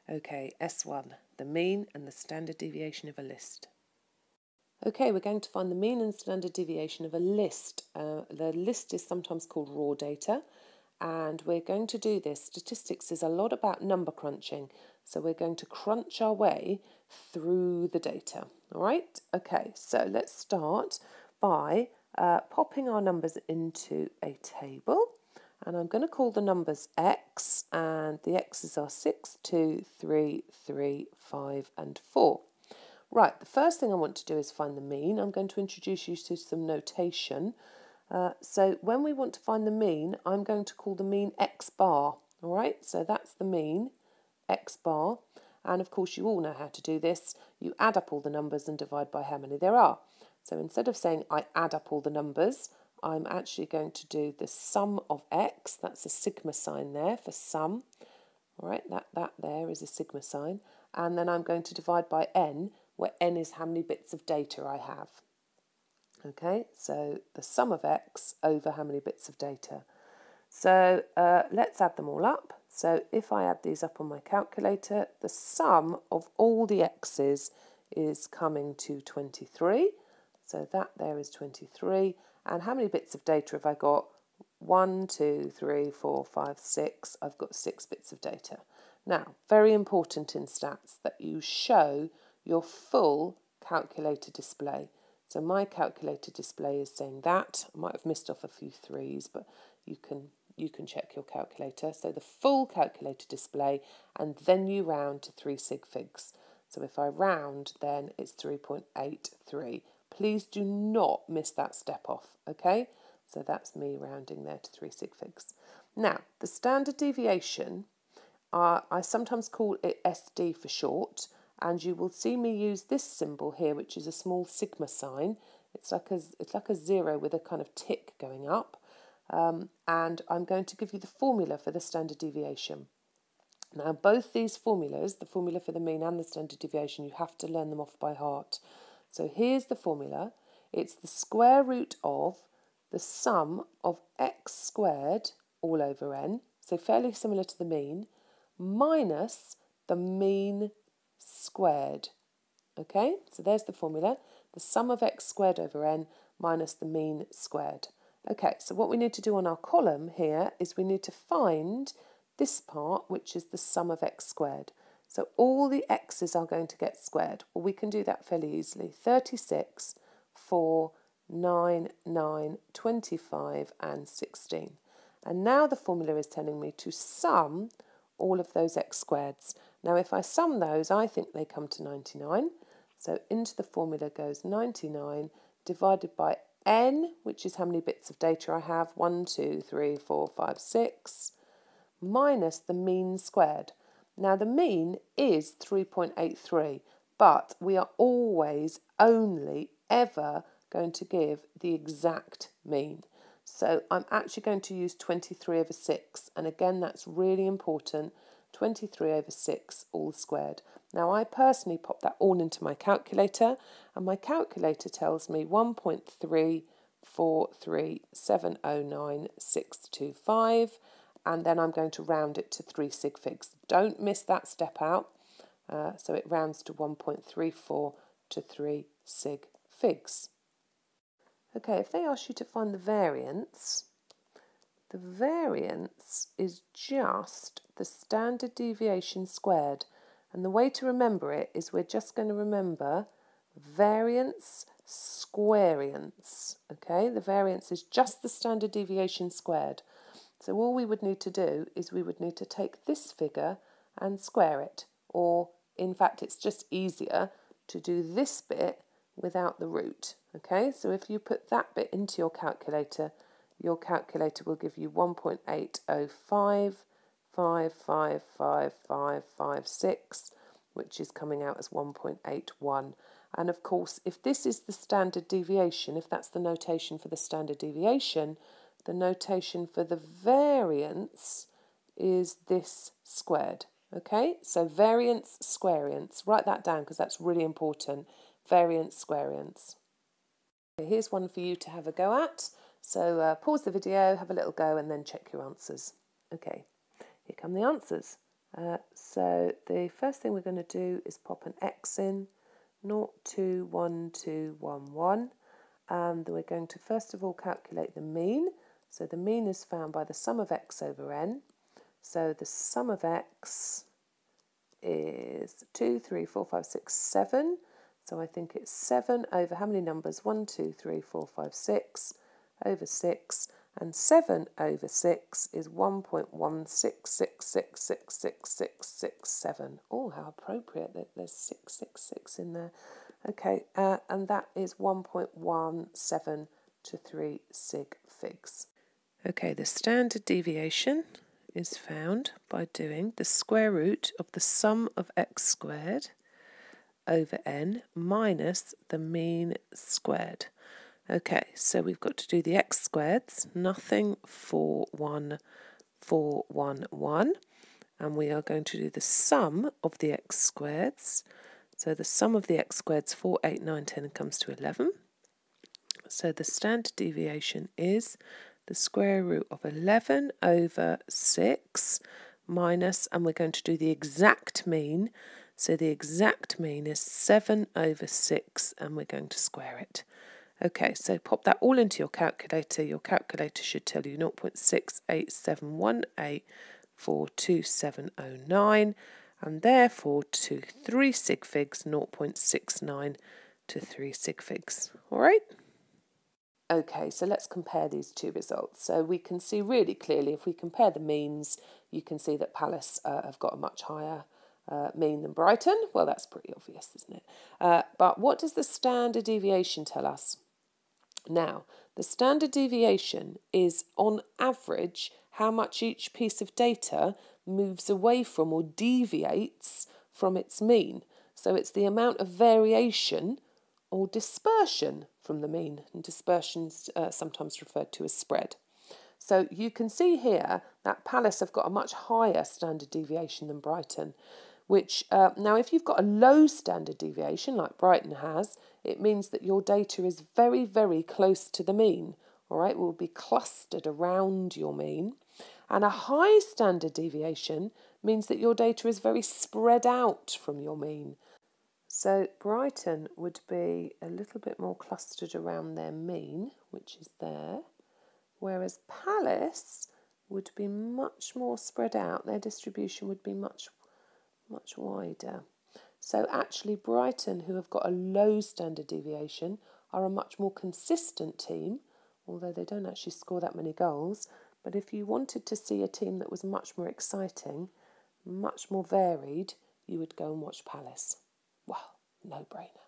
Okay, S1, the mean and the standard deviation of a list. Okay, we're going to find the mean and standard deviation of a list. The list is sometimes called raw data, and we're going to do this. Statistics is a lot about number crunching, so we're going to crunch our way through the data. All right, okay, so let's start by popping our numbers into a table, and I'm going to call the numbers X, and the X's are 6, 2, 3, 3, 5 and 4. Right, the first thing I want to do is find the mean. I'm going to introduce you to some notation. So when we want to find the mean, I'm going to call the mean X bar. All right, so that's the mean, X bar. And of course, you all know how to do this. You add up all the numbers and divide by how many there are. So instead of saying I add up all the numbers, I'm actually going to do the sum of X. That's a sigma sign there for sum. All right, that there is a sigma sign. And then I'm going to divide by n, where n is how many bits of data I have. Okay, so the sum of X over how many bits of data. So let's add them all up. So if I add these up on my calculator, the sum of all the X's is coming to 23. So that there is 23. And how many bits of data have I got? 1, 2, 3, 4, 5, 6. I've got 6 bits of data. Now, very important in stats that you show your full calculator display. So my calculator display is saying that. I might have missed off a few 3s, but you can check your calculator. So the full calculator display, and then you round to 3 sig figs. So if I round, then it's 3.83. Please do not miss that step off, okay? So that's me rounding there to 3 sig figs. Now, the standard deviation, I sometimes call it SD for short, and you will see me use this symbol here, which is a small sigma sign. It's like a 0 with a kind of tick going up. And I'm going to give you the formula for the standard deviation. Now, both these formulas, the formula for the mean and the standard deviation, you have to learn them off by heart. So here's the formula. It's the square root of the sum of x squared all over n, so fairly similar to the mean, minus the mean squared. Okay, so there's the formula, the sum of x squared over n minus the mean squared. Okay, so what we need to do on our column here is we need to find this part, which is the sum of x squared. So all the x's are going to get squared. Well, we can do that fairly easily. 36, 4, 9, 9, 25 and 16. And now the formula is telling me to sum all of those x squareds. Now if I sum those, I think they come to 99. So into the formula goes 99 divided by n, which is how many bits of data I have, 1, 2, 3, 4, 5, 6, minus the mean squared. Now the mean is 3.83, but we are always only ever going to give the exact mean. So I'm actually going to use 23 over 6, and again that's really important, 23 over 6 all squared. Now I personally pop that all into my calculator, and my calculator tells me 1.343709,625, and then I'm going to round it to 3 sig figs. Don't miss that step out. So it rounds to 1.34 to 3 sig figs. Okay, if they ask you to find the variance is just the standard deviation squared. And the way to remember it is we're just going to remember variance squariance. Okay, the variance is just the standard deviation squared. So all we would need to do is we would need to take this figure and square it. Or in fact, it's just easier to do this bit without the root. Okay, so if you put that bit into your calculator will give you 1.805555556, which is coming out as 1.81. And of course, if this is the standard deviation, if that's the notation for the standard deviation, the notation for the variance is this squared. Okay, so variance squariance. Write that down because that's really important. Variance squariance. Okay, here's one for you to have a go at. So pause the video, have a little go and then check your answers. Okay, here come the answers. So the first thing we're going to do is pop an X in, 0, 2, 1, 2, 1, 1. And we're going to first of all calculate the mean. So the mean is found by the sum of x over n. So the sum of x is 2, 3, 4, 5, 6, 7. So I think it's 7 over how many numbers? 1, 2, 3, 4, 5, 6 over 6. And 7 over 6 is 1.166666667. Oh, how appropriate that there's 666 in there. Okay, and that is 1.17 sig figs. Okay, the standard deviation is found by doing the square root of the sum of x squared over n minus the mean squared. Okay, so we've got to do the x squareds, nothing 4, 1, 4, 1, 1. And we are going to do the sum of the x squareds. So the sum of the x squareds, 4, 8, 9, 10, comes to 11. So the standard deviation is the square root of 11 over 6 minus, and we're going to do the exact mean. So the exact mean is 7 over 6, and we're going to square it. Okay, so pop that all into your calculator. Your calculator should tell you 0.68718422709, and therefore to 3 sig figs, 0.69 to 3 sig figs. All right? Okay, so let's compare these two results. So we can see really clearly, if we compare the means, you can see that Palace have got a much higher mean than Brighton. Well, that's pretty obvious, isn't it? But what does the standard deviation tell us? Now, the standard deviation is, on average, how much each piece of data moves away from or deviates from its mean. So it's the amount of variation or dispersion from the mean, and dispersion's sometimes referred to as spread. So you can see here that Palace have got a much higher standard deviation than Brighton, which now if you've got a low standard deviation like Brighton has, it means that your data is very, very close to the mean. All right, will be clustered around your mean. And a high standard deviation means that your data is very spread out from your mean. So Brighton would be a little bit more clustered around their mean, which is there, whereas Palace would be much more spread out. Their distribution would be much wider. So actually Brighton, who have got a low standard deviation, are a much more consistent team, although they don't actually score that many goals. But if you wanted to see a team that was much more exciting, much more varied, you would go and watch Palace. Well, no-brainer.